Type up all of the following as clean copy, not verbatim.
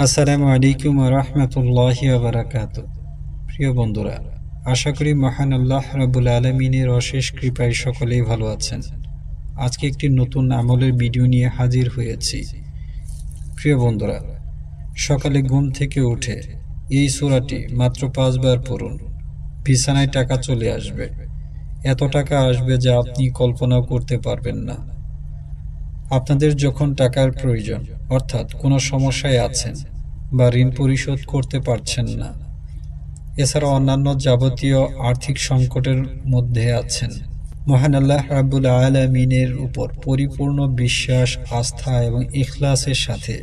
আসসালামু আলাইকুম ওয়া রাহমাতুল্লাহি ওয়া বারাকাতুহু। প্রিয় বন্ধুরা, আশা করি মহান আল্লাহ রাব্বুল আলামিনের অশেষ কৃপায় সকলেই ভালো আছেন। আজকে একটি নতুন আমলের ভিডিও নিয়ে হাজির হয়েছি। প্রিয় বন্ধুরা, সকালে ঘুম থেকে উঠে এই সূরাটি মাত্র 5 বার পড়ুন। বিছানায় টাকা চলে আসবে। এত টাকা আসবে যা আপনি কল্পনাও করতে পারবেন না। আপনাদের যখন টাকার প্রয়োজন, অর্থাৎ কোনো সমস্যায় আছেন বা ঋণ পরিশোধ করতে পারছেন না, এছাড়া অন্যান্য যাবতীয় আর্থিক সংকটের মধ্যে আছেন, মহান আল্লাহ রাব্বুল আলামিনের উপর পরিপূর্ণ বিশ্বাস, আস্থা এবং ইখলাসের সাথে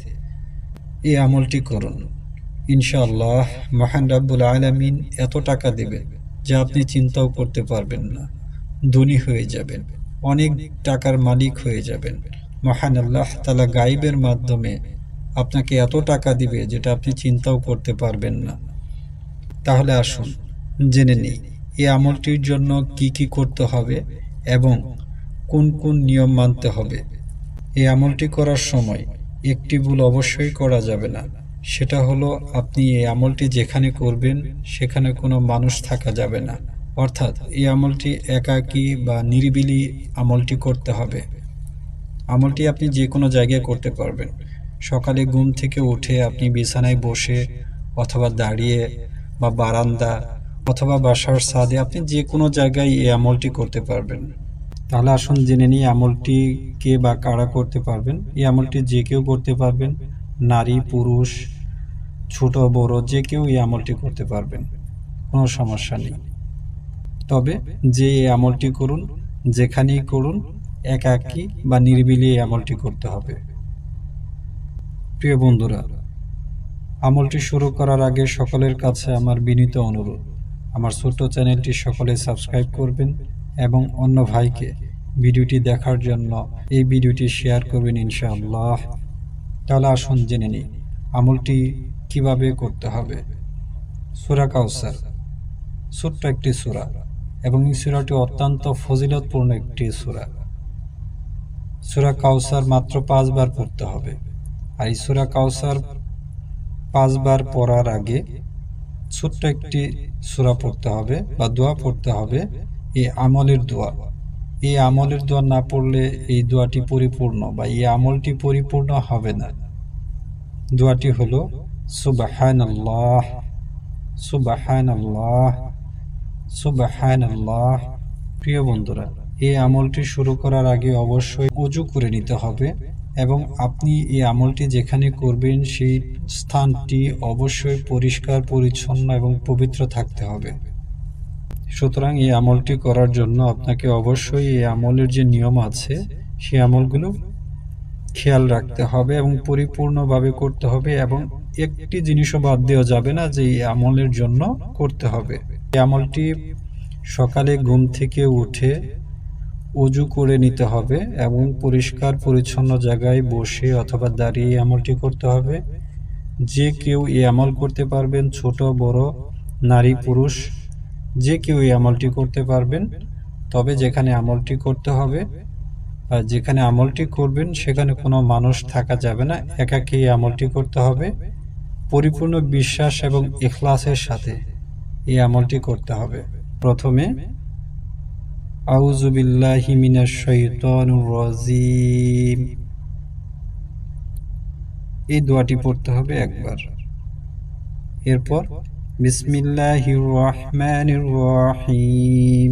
এই আমলটি করুন। ইনশাআল্লাহ মহান রাব্বুল আলামিন এত টাকা দেবেন যা আপনি চিন্তাও করতে পারবেন না। ধনী হয়ে যাবেন, অনেক টাকার মালিক হয়ে যাবেন। মহান আল্লাহ তাআলা গায়বের মাধ্যমে আপনাকে এত টাকা দিবে যেটা আপনি চিন্তাও করতে পারবেন না। তাহলে আসুন জেনে নিই এই আমলটির জন্য কি কি করতে হবে এবং কোন কোন নিয়ম মানতে হবে। এই আমলটি করার সময় একটি ভুল অবশ্যই করা যাবে না। সেটা হলো, আপনি এই আমলটি যেখানে করবেন সেখানে কোনো মানুষ থাকা যাবে না। অর্থাৎ এই আমলটি একাকী বা নিরিবিলি আমলটি করতে হবে। আমলটি আপনি যে কোনো জায়গায় করতে পারবেন। সকালে ঘুম থেকে উঠে আপনি বিছানায় বসে অথবা দাঁড়িয়ে বা বারান্দা অথবা বাসার ছাদে, আপনি যে কোনো জায়গায় এই আমলটি করতে পারবেন। তাহলে আসুন জেনে নিই আমলটি কে বা কারা করতে পারবেন। এই আমলটি যে কেউ করতে পারবেন, নারী পুরুষ ছোট বড় যে কেউ এই আমলটি করতে পারবেন, কোনো সমস্যা নেই। তবে যে এই আমলটি করুন, যেখানেই করুন, একাকী বা নিরিবিলি এই আমলটি করতে হবে। প্রিয় বন্ধুরা, আমলটি শুরু করার আগে সকলের কাছে আমার বিনীত অনুরোধ, আমার ছোট্ট চ্যানেলটি সকলে সাবস্ক্রাইব করবেন এবং অন্য ভাইকে ভিডিওটি দেখার জন্য এই ভিডিওটি শেয়ার করবেন ইনশাআল্লাহ। তাহলে আসুন জেনে নিই আমলটি কিভাবে করতে হবে। সূরা কাউসার ছোট্ট একটি সূরা এবং এই সূরাটি অত্যন্ত ফজিলতপূর্ণ একটি সূরা। সূরা কাউসার মাত্র 5 বার পড়তে হবে। আর এই সূরা কাউসার 5 বার পড়ার আগে ছোট্ট একটি সূরা পড়তে হবে বা দোয়া পড়তে হবে, এই আমলের দোয়া। এই আমলের দোয়া না পড়লে এই দোয়াটি পরিপূর্ণ বা এই আমলটি পরিপূর্ণ হবে না। দোয়াটি হলো সুবহানাল্লাহ সুবহানাল্লাহ সুবহানাল্লাহ। প্রিয় বন্ধুরা, এই আমলটি শুরু করার আগে অবশ্যই ওযু করে নিতে হবে এবং আপনি এই আমলটি যেখানে করবেন সেই স্থানটি অবশ্যই পরিষ্কার পরিচ্ছন্ন এবং পবিত্র থাকতে হবে। সুতরাং এই আমলটি করার জন্য আপনাকে অবশ্যই এই আমলের যে নিয়ম আছে সেই আমলগুলো খেয়াল রাখতে হবে এবং পরিপূর্ণভাবে করতে হবে, এবং একটি জিনিসও বাদ দেওয়া যাবে না যে এই আমলের জন্য করতে হবে। এই আমলটি সকালে ঘুম থেকে উঠে ওযু করে নিতে হবে এবং পরিষ্কার পরিচ্ছন্ন জায়গায় বসে অথবা দাঁড়িয়ে আমলটি করতে হবে। যে কেউ এই আমল করতে পারবেন, ছোট বড় নারী পুরুষ যে কেউ এই আমলটি করতে পারবেন। তবে যেখানে আমলটি করতে হবে আর যেখানে আমলটি করবেন সেখানে কোনো মানুষ থাকা যাবে না, একাকী এই আমলটি করতে হবে। পরিপূর্ণ বিশ্বাস এবং ইখলাসের সাথে এই আমলটি করতে হবে। প্রথমে আউযু বিল্লাহি মিনাশ শাইতানির রাজিম এই দোয়াটি পড়তে হবে একবার। এরপর বিসমিল্লাহির রহমানির রহিম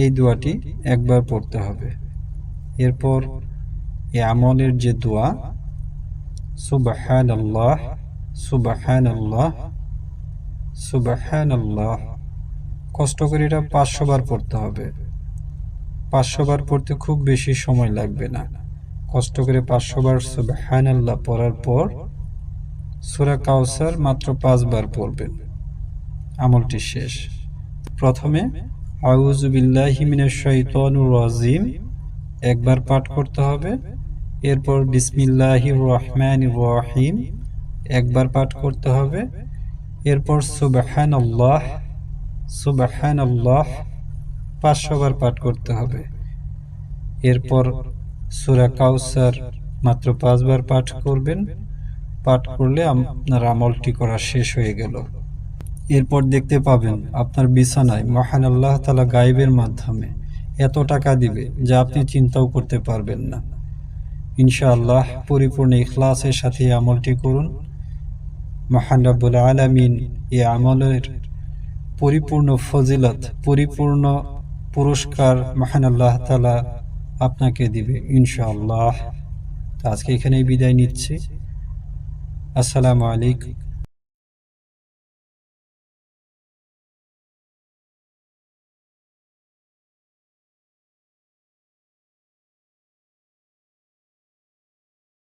এই দোয়াটি একবার পড়তে হবে। এরপর এই আমলের যে দোয়া সুবহানাল্লাহ সুবহানাল্লাহ সুবহানাল্লাহ, কষ্ট করে এটা 500 বার পড়তে হবে। 500 বার পড়তে খুব বেশি সময় লাগবে না। কষ্ট করে 500 বার সুবহানাল্লাহ পড়ার পর সূরা কাউসার মাত্র 5 বার পড়বেন, আমলটি শেষ। প্রথমে আউযু বিল্লাহি মিনাশ শাইতানির রাজিম একবার পাঠ করতে হবে। এরপর বিসমিল্লাহির রহমানির রহিম একবার পাঠ করতে হবে। এরপর সুবহানাল্লাহ সুবহানাল্লাহ 500 বার পাঠ করতে হবে। এরপর সূরা কাউসার মাত্র 5 বার পাঠ করবেন পাঠ করলে আপনার আমলটি করা শেষ হয়ে গেল। এরপর দেখতে পাবেন আপনার বিছানায় মহান আল্লাহ তাআলা গায়েবের মাধ্যমে এত টাকা দিবে যা আপনি চিন্তাও করতে পারবেন না। ইনশাআল্লাহ পরিপূর্ণ ইখলাসের সাথে এই আমলটি করুন। মহান রব্বুল আলামিন এই আমলের পরিপূর্ণ ফজিলত, পরিপূর্ণ পুরস্কার মহান আল্লাহ তাআলা আপনাকে দিবে ইনশাআল্লাহ। তো আজকে এখানেই বিদায় নিচ্ছি। আসসালামু আলাইকুম।